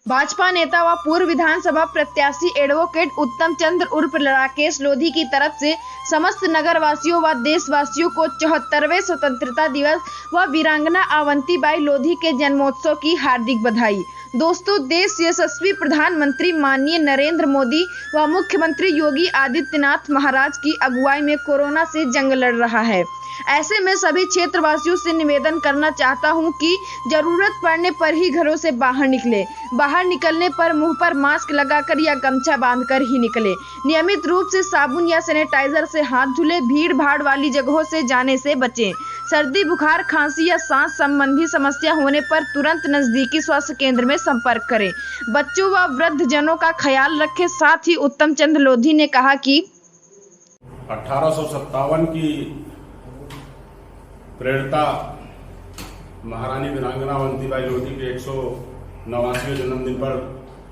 भाजपा नेता व पूर्व विधानसभा प्रत्याशी एडवोकेट उत्तम चंद्र उर्फ राकेश लोधी की तरफ से समस्त नगरवासियों व देशवासियों को 74वें स्वतंत्रता दिवस व वीरांगना अवंतीबाई लोधी के जन्मोत्सव की हार्दिक बधाई। दोस्तों, देश यशस्वी प्रधानमंत्री माननीय नरेंद्र मोदी व मुख्यमंत्री योगी आदित्यनाथ महाराज की अगुवाई में कोरोना से जंग लड़ रहा है। ऐसे में सभी क्षेत्रवासियों से निवेदन करना चाहता हूं कि जरूरत पड़ने पर ही घरों से बाहर निकले। बाहर निकलने पर मुंह पर मास्क लगाकर या गमछा बांधकर ही निकले। नियमित रूप से साबुन या सैनिटाइजर से हाथ धुले। भीड़ भाड़ वाली जगहों से जाने से बचें। सर्दी, बुखार, खांसी या सांस संबंधी समस्या होने पर तुरंत नजदीकी स्वास्थ्य केंद्र में संपर्क करें। बच्चों व वृद्ध जनों का ख्याल रखें। साथ ही उत्तम चंद्र लोधी ने कहा कि 1857 की प्रेरणा महारानी वीरांगना अवंतीबाई लोधी के 189वें जन्मदिन पर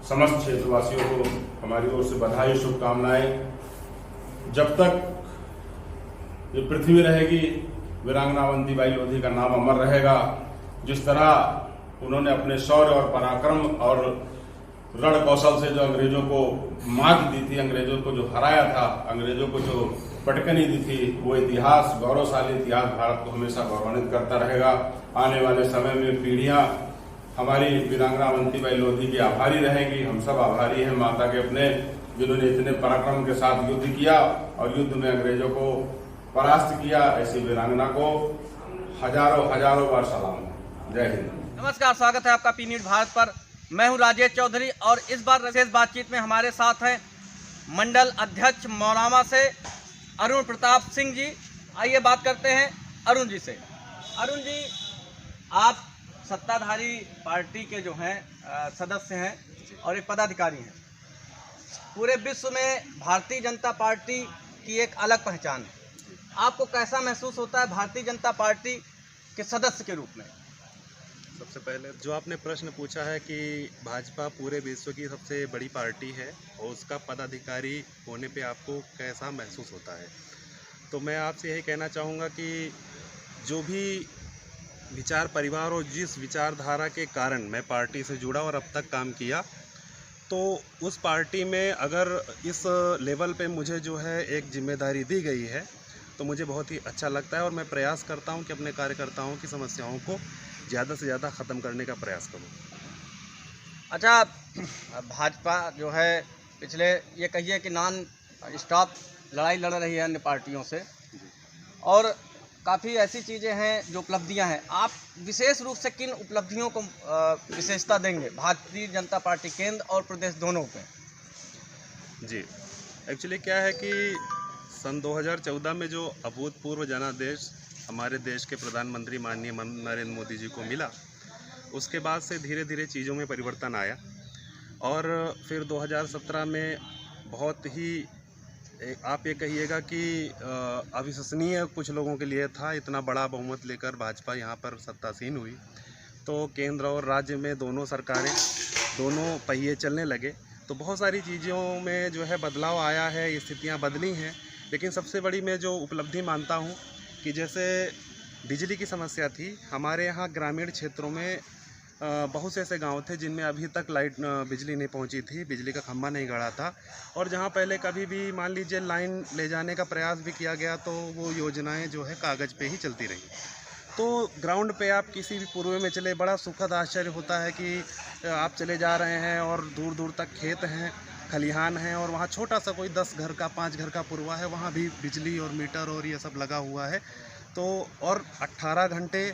समस्त क्षेत्रवासियों को हमारी ओर से बधाई, शुभकामनाएं। जब तक ये पृथ्वी रहेगी, वीरांगना अवंतीबाई लोधी का नाम अमर रहेगा। जिस तरह उन्होंने अपने शौर्य और पराक्रम और रण कौशल से जो अंग्रेजों को मात दी थी, अंग्रेजों को जो हराया था, अंग्रेजों को जो पटकनी दी थी, वो इतिहास, गौरवशाली इतिहास भारत को हमेशा गौरवान्वित करता रहेगा। आने वाले समय में पीढ़ियां हमारी वीरांगना अवंतीबाई लोधी की आभारी रहेगी। हम सब आभारी हैं माता के अपने, जिन्होंने इतने पराक्रम के साथ युद्ध किया और युद्ध में अंग्रेजों को परास्त किया। ऐसी वीरांगना को हजारों हजारों बार सलाम। जय हिंद। नमस्कार, स्वागत है आपका पी न्यूज़ भारत पर। मैं हूं राजेश चौधरी और इस बार विशेष बातचीत में हमारे साथ हैं मंडल अध्यक्ष मौलामा से अरुण प्रताप सिंह जी। आइए बात करते हैं अरुण जी से। अरुण जी, आप सत्ताधारी पार्टी के जो हैं सदस्य हैं और एक पदाधिकारी हैं। पूरे विश्व में भारतीय जनता पार्टी की एक अलग पहचान है। आपको कैसा महसूस होता है भारतीय जनता पार्टी के सदस्य के रूप में? सबसे पहले जो आपने प्रश्न पूछा है कि भाजपा पूरे विश्व की सबसे बड़ी पार्टी है और उसका पदाधिकारी होने पे आपको कैसा महसूस होता है, तो मैं आपसे यही कहना चाहूँगा कि जो भी विचार परिवार और जिस विचारधारा के कारण मैं पार्टी से जुड़ा और अब तक काम किया, तो उस पार्टी में अगर इस लेवल पे मुझे जो है एक जिम्मेदारी दी गई है तो मुझे बहुत ही अच्छा लगता है और मैं प्रयास करता हूँ कि अपने कार्यकर्ताओं की समस्याओं को ज़्यादा से ज़्यादा ख़त्म करने का प्रयास करूँ। अच्छा, भाजपा जो है पिछले ये कहिए कि नॉन स्टॉप लड़ाई लड़ रही है अन्य पार्टियों से और काफ़ी ऐसी चीज़ें हैं जो उपलब्धियां हैं। आप विशेष रूप से किन उपलब्धियों को विशेषता देंगे भारतीय जनता पार्टी केंद्र और प्रदेश दोनों पे? जी, एक्चुअली क्या है कि सन 2014 में जो अभूतपूर्व जनादेश हमारे देश के प्रधानमंत्री माननीय नरेंद्र मोदी जी को मिला, उसके बाद से धीरे धीरे चीज़ों में परिवर्तन आया और फिर 2017 में बहुत ही आप ये कहिएगा कि अविश्वसनीय कुछ लोगों के लिए था। इतना बड़ा बहुमत लेकर भाजपा यहाँ पर सत्तासीन हुई, तो केंद्र और राज्य में दोनों सरकारें, दोनों पहिए चलने लगे, तो बहुत सारी चीज़ों में जो है बदलाव आया है, स्थितियाँ बदली हैं। लेकिन सबसे बड़ी मैं जो उपलब्धि मानता हूँ कि जैसे बिजली की समस्या थी हमारे यहाँ ग्रामीण क्षेत्रों में, बहुत से ऐसे गांव थे जिनमें अभी तक बिजली नहीं पहुंची थी, बिजली का खंभा नहीं गड़ा था और जहां पहले कभी भी मान लीजिए लाइन ले जाने का प्रयास भी किया गया तो वो योजनाएं जो है कागज़ पे ही चलती रही। तो ग्राउंड पे आप किसी भी पूर्व में चले, बड़ा सुखद आश्चर्य होता है कि आप चले जा रहे हैं और दूर दूर तक खेत हैं, खलिहान हैं और वहाँ छोटा सा कोई 10 घर का 5 घर का पुरवा है, वहाँ भी बिजली और मीटर और ये सब लगा हुआ है। तो और 18 घंटे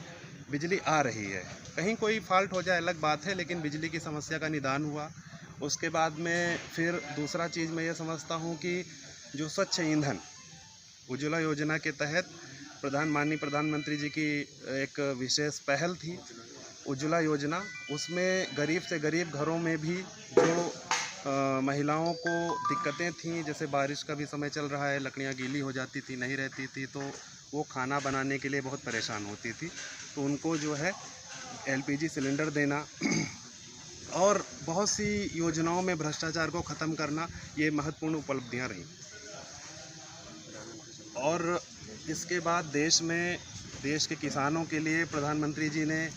बिजली आ रही है। कहीं कोई फॉल्ट हो जाए अलग बात है, लेकिन बिजली की समस्या का निदान हुआ। उसके बाद में फिर दूसरा चीज़ मैं ये समझता हूँ कि जो स्वच्छ ईंधन उज्ज्वला योजना के तहत माननीय प्रधानमंत्री जी की एक विशेष पहल थी उज्ज्वला योजना, उसमें गरीब से गरीब घरों में भी जो महिलाओं को दिक्कतें थीं, जैसे बारिश का भी समय चल रहा है, लकड़ियाँ गीली हो जाती थी, नहीं रहती थी, तो वो खाना बनाने के लिए बहुत परेशान होती थी, तो उनको जो है एलपीजी सिलेंडर देना और बहुत सी योजनाओं में भ्रष्टाचार को ख़त्म करना, ये महत्वपूर्ण उपलब्धियां रहीं। और इसके बाद देश के किसानों के लिए प्रधानमंत्री जी ने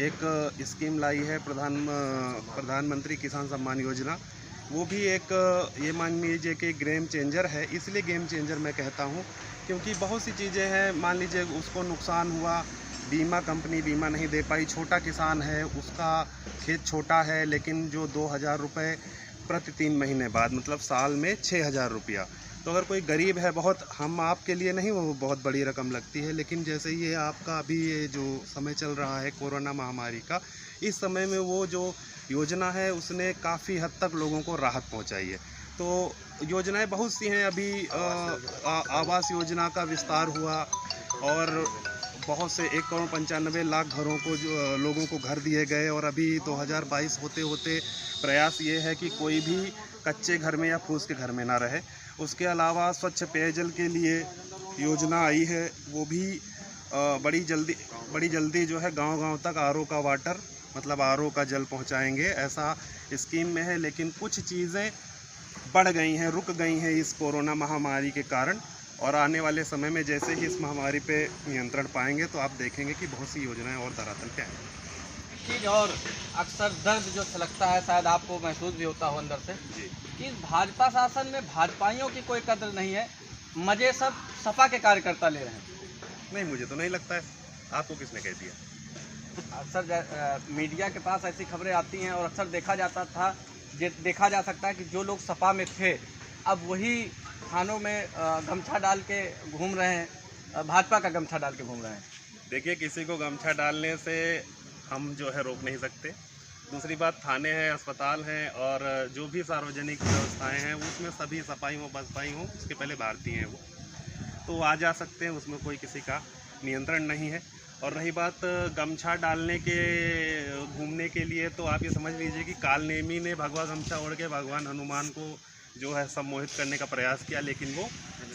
एक स्कीम लाई है प्रधानमंत्री किसान सम्मान योजना। वो भी एक ये मान लीजिए कि गेम चेंजर है। इसलिए गेम चेंजर मैं कहता हूँ क्योंकि बहुत सी चीज़ें हैं, मान लीजिए उसको नुकसान हुआ, बीमा कंपनी बीमा नहीं दे पाई, छोटा किसान है, उसका खेत छोटा है, लेकिन जो 2000 रुपये प्रति 3 महीने बाद, मतलब साल में 6000 रुपया, तो अगर कोई गरीब है, बहुत हम आपके लिए नहीं वो बहुत बड़ी रकम लगती है, लेकिन जैसे ये आपका अभी ये जो समय चल रहा है कोरोना महामारी का, इस समय में वो जो योजना है उसने काफ़ी हद तक लोगों को राहत पहुंचाई है। तो योजनाएं बहुत सी हैं। अभी आवास योजना का विस्तार हुआ और बहुत से 1,95,00,000 घरों को जो लोगों को घर दिए गए, और अभी 2022 होते होते प्रयास ये है कि कोई भी कच्चे घर में या फूस के घर में ना रहे। उसके अलावा स्वच्छ पेयजल के लिए योजना आई है, वो भी बड़ी जल्दी जो है गांव-गांव तक आरओ का वाटर, मतलब आरओ का जल पहुंचाएंगे, ऐसा स्कीम में है। लेकिन कुछ चीज़ें बढ़ गई हैं, रुक गई हैं इस कोरोना महामारी के कारण, और आने वाले समय में जैसे ही इस महामारी पे नियंत्रण पाएंगे तो आप देखेंगे कि बहुत सी योजनाएं और धरातल पे आएंगी। चीज़ और अक्सर दर्द जो छलकता है, शायद आपको महसूस भी होता हो अंदर से, कि भाजपा शासन में भाजपाइयों की कोई कदर नहीं है, मजे सब सपा के कार्यकर्ता ले रहे हैं। नहीं, मुझे तो नहीं लगता है। आपको किसने कह दिया? अक्सर मीडिया के पास ऐसी खबरें आती हैं और अक्सर देखा जा सकता है कि जो लोग सपा में थे अब वही थानों में गमछा डाल के घूम रहे हैं, भाजपा का गमछा डाल के घूम रहे हैं। देखिए, किसी को गमछा डालने से हम जो है रोक नहीं सकते। दूसरी बात, थाने हैं, अस्पताल हैं, और जो भी सार्वजनिक व्यवस्थाएं हैं उसमें सभी सपाई हो बसपाई हो, उसके पहले भारतीय हैं वो, तो आ जा सकते हैं, उसमें कोई किसी का नियंत्रण नहीं है। और रही बात गमछा डालने के घूमने के लिए, तो आप ये समझ लीजिए कि कालनेमी ने भगवा गमछा ओढ़ के भगवान हनुमान को जो है सम्मोहित करने का प्रयास किया, लेकिन वो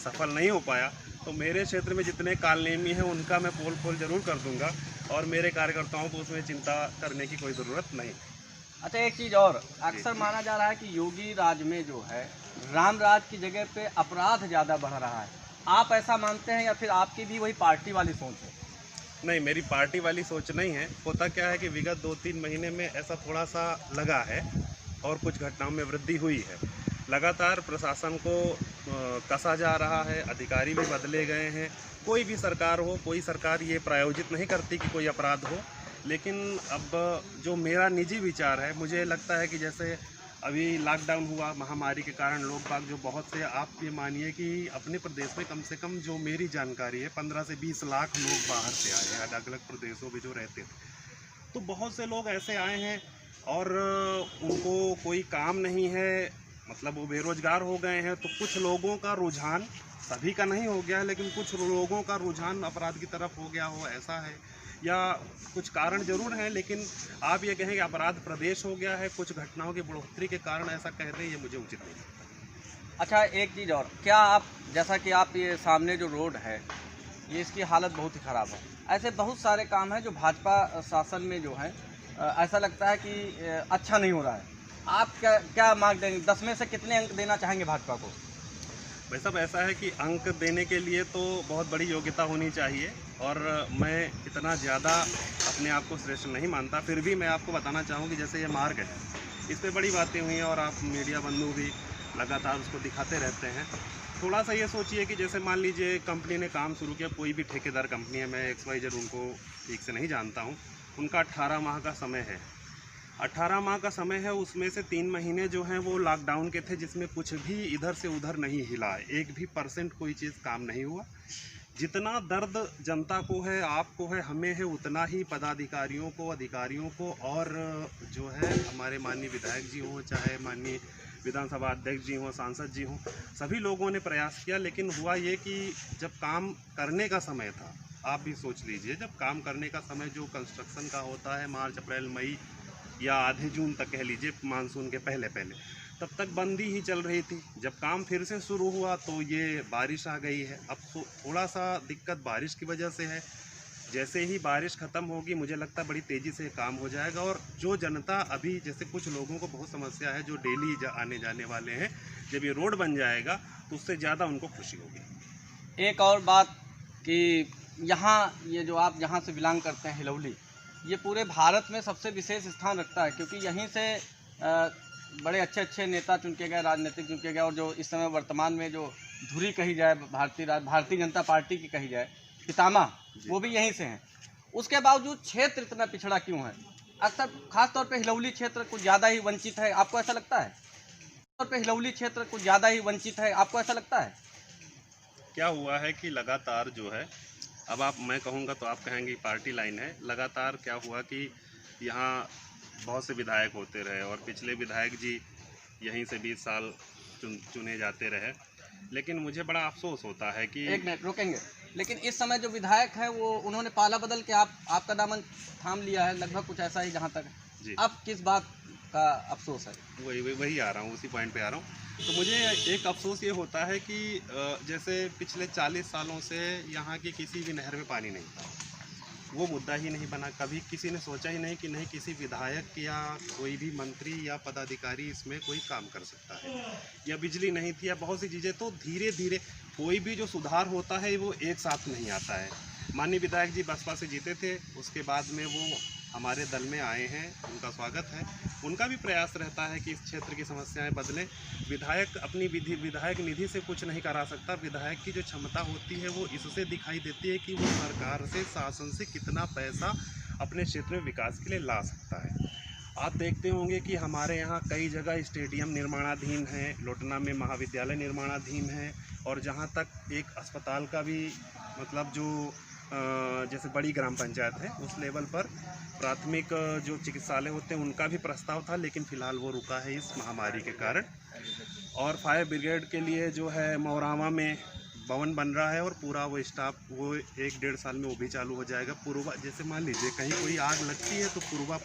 सफल नहीं हो पाया। तो मेरे क्षेत्र में जितने कालनेमी हैं उनका मैं पोल खोल जरूर कर दूंगा, और मेरे कार्यकर्ताओं को उसमें चिंता करने की कोई ज़रूरत नहीं। अच्छा, एक चीज़ और, अक्सर माना जा रहा है कि योगी राज में जो है राम राज की जगह पे अपराध ज़्यादा बढ़ रहा है। आप ऐसा मानते हैं या फिर आपकी भी वही पार्टी वाली सोच है? नहीं, मेरी पार्टी वाली सोच नहीं है। होता क्या है कि विगत 2-3 महीने में ऐसा थोड़ा सा लगा है और कुछ घटनाओं में वृद्धि हुई है। लगातार प्रशासन को कसा जा रहा है, अधिकारी भी बदले गए हैं। कोई भी सरकार हो, कोई सरकार ये प्रायोजित नहीं करती कि कोई अपराध हो, लेकिन अब जो मेरा निजी विचार है, मुझे लगता है कि जैसे अभी लॉकडाउन हुआ महामारी के कारण, लोग बाग जो बहुत से, आप ये मानिए कि अपने प्रदेश में कम से कम जो मेरी जानकारी है 15 से 20 लाख लोग बाहर से आए हैं, अलग अलग प्रदेशों में जो रहते थे। तो बहुत से लोग ऐसे आए हैं और उनको कोई काम नहीं है, मतलब वो बेरोजगार हो गए हैं। तो कुछ लोगों का रुझान, सभी का नहीं हो गया, लेकिन कुछ लोगों का रुझान अपराध की तरफ हो गया हो, ऐसा है। या कुछ कारण जरूर हैं, लेकिन आप ये कहें कि अपराध प्रदेश हो गया है कुछ घटनाओं की बढ़ोतरी के कारण, ऐसा कह रहे हैं, ये मुझे उचित नहीं लगता। अच्छा, एक चीज़ और, क्या आप, जैसा कि आप ये सामने जो रोड है ये इसकी हालत बहुत ही ख़राब है, ऐसे बहुत सारे काम हैं जो भाजपा शासन में जो है ऐसा लगता है कि अच्छा नहीं हो रहा है। आप क्या मार्क देंगे? 10 में से कितने अंक देना चाहेंगे भाजपा को? भाई साहब, ऐसा है कि अंक देने के लिए तो बहुत बड़ी योग्यता होनी चाहिए, और मैं इतना ज़्यादा अपने आप को श्रेष्ठ नहीं मानता। फिर भी मैं आपको बताना चाहूँ कि जैसे ये मार्ग है, इस पर बड़ी बातें हुई हैं और आप मीडिया बंधु भी लगातार उसको दिखाते रहते हैं। थोड़ा सा ये सोचिए कि जैसे मान लीजिए कंपनी ने काम शुरू किया, कोई भी ठेकेदार कंपनी है, मैं XYZ उनको ठीक से नहीं जानता हूँ, उनका 18 माह का समय है। 18 माह का समय है, उसमें से 3 महीने जो हैं वो लॉकडाउन के थे, जिसमें कुछ भी इधर से उधर नहीं हिला, 1 भी % कोई चीज़ काम नहीं हुआ। जितना दर्द जनता को है, आपको है, हमें है, उतना ही पदाधिकारियों को, अधिकारियों को, और जो है हमारे माननीय विधायक जी हों, चाहे माननीय विधानसभा अध्यक्ष जी हों, सांसद जी हों, सभी लोगों ने प्रयास किया। लेकिन हुआ ये कि जब काम करने का समय था, आप भी सोच लीजिए, जब काम करने का समय जो कंस्ट्रक्शन का होता है मार्च, अप्रैल, मई या आधे जून तक कह लीजिए, मानसून के पहले पहले, तब तक बंदी ही चल रही थी। जब काम फिर से शुरू हुआ तो ये बारिश आ गई है। अब तो थोड़ा सा दिक्कत बारिश की वजह से है। जैसे ही बारिश ख़त्म होगी, मुझे लगता है बड़ी तेज़ी से काम हो जाएगा। और जो जनता अभी, जैसे कुछ लोगों को बहुत समस्या है जो डेली आने जाने वाले हैं, जब ये रोड बन जाएगा तो उससे ज़्यादा उनको खुशी होगी। एक और बात कि यहाँ ये जो आप जहाँ से बिलोंग करते हैं, हिलौली, ये पूरे भारत में सबसे विशेष स्थान रखता है, क्योंकि यहीं से बड़े अच्छे अच्छे नेता चुन के गए, राजनीतिक चुन के गए, और जो इस समय वर्तमान में जो धुरी कही जाए भारतीय जनता पार्टी की कही जाए, पितामह, वो भी यहीं से हैं। उसके बावजूद क्षेत्र इतना पिछड़ा क्यों है? अक्सर खासतौर पे हिलौली क्षेत्र कुछ ज़्यादा ही वंचित है, आपको ऐसा लगता है? खासतौर पे हिलौली क्षेत्र कुछ ज़्यादा ही वंचित है, आपको ऐसा लगता है? क्या हुआ है कि लगातार जो है, अब मैं कहूँगा तो आप कहेंगे पार्टी लाइन है, लगातार क्या हुआ कि यहाँ बहुत से विधायक होते रहे और पिछले विधायक जी यहीं से 20 साल चुने जाते रहे, लेकिन मुझे बड़ा अफसोस होता है कि एक मिनट रोकेंगे, लेकिन इस समय जो विधायक है वो उन्होंने पाला बदल के आपका दामन थाम लिया है, लगभग कुछ ऐसा ही जहाँ तक जी। अब किस बात का अफसोस है? वही आ रहा हूँ, उसी पॉइंट पे आ रहा हूँ। तो मुझे एक अफसोस ये होता है कि जैसे पिछले 40 सालों से यहाँ की किसी भी नहर में पानी नहीं था, वो मुद्दा ही नहीं बना। कभी किसी ने सोचा ही नहीं कि नहीं किसी विधायक या कोई भी मंत्री या पदाधिकारी इसमें कोई काम कर सकता है, या बिजली नहीं थी या बहुत सी चीज़ें। तो धीरे धीरे कोई भी जो सुधार होता है वो एक साथ नहीं आता है। माननीय विधायक जी बसपा से जीते थे, उसके बाद में वो हमारे दल में आए हैं, उनका स्वागत है। उनका भी प्रयास रहता है कि इस क्षेत्र की समस्याएं बदलें। विधायक अपनी विधायक निधि से कुछ नहीं करा सकता। विधायक की जो क्षमता होती है वो इससे दिखाई देती है कि वो सरकार से, शासन से कितना पैसा अपने क्षेत्र में विकास के लिए ला सकता है। आप देखते होंगे कि हमारे यहाँ कई जगह स्टेडियम निर्माणाधीन है, लोटना में महाविद्यालय निर्माणाधीन है, और जहाँ तक एक अस्पताल का भी मतलब जो जैसे बड़ी ग्राम पंचायत है उस लेवल पर प्राथमिक जो चिकित्सालय होते हैं उनका भी प्रस्ताव था, लेकिन फ़िलहाल वो रुका है इस महामारी के कारण। और फायर ब्रिगेड के लिए जो है मौरामा में भवन बन रहा है, और पूरा वो स्टाफ वो 1-1.5 साल में वो भी चालू हो जाएगा। पूर्वा जैसे मान लीजिए कहीं कोई आग लगती है तो पूर्वा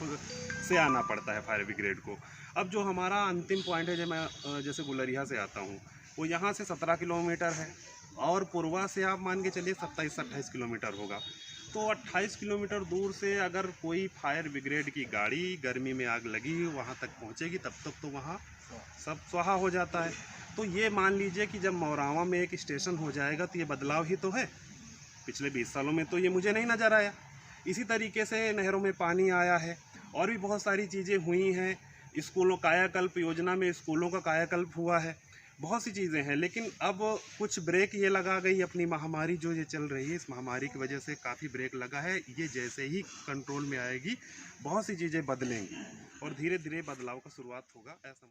से आना पड़ता है फायर ब्रिगेड को। अब जो हमारा अंतिम पॉइंट है, जो मैं जैसे गुलरिया से आता हूँ, वो यहाँ से 17 किलोमीटर है, और पूर्वा से आप मान के चलिए 27-28 किलोमीटर होगा। तो 28 किलोमीटर दूर से अगर कोई फायर ब्रिगेड की गाड़ी गर्मी में आग लगी वहाँ तक पहुँचेगी, तब तक तो वहाँ सब स्वाहा हो जाता है। तो ये मान लीजिए कि जब मौरावा में एक स्टेशन हो जाएगा तो ये बदलाव ही तो है। पिछले 20 सालों में तो ये मुझे नहीं नज़र आया। इसी तरीके से नहरों में पानी आया है, और भी बहुत सारी चीज़ें हुई हैं। स्कूलों कायाकल्प योजना में स्कूलों का कायाकल्प हुआ है, बहुत सी चीज़ें हैं। लेकिन अब कुछ ब्रेक ये लगा गई अपनी महामारी जो ये चल रही है, इस महामारी की वजह से काफ़ी ब्रेक लगा है। ये जैसे ही कंट्रोल में आएगी बहुत सी चीज़ें बदलेंगी और धीरे धीरे बदलाव का शुरुआत होगा, ऐसा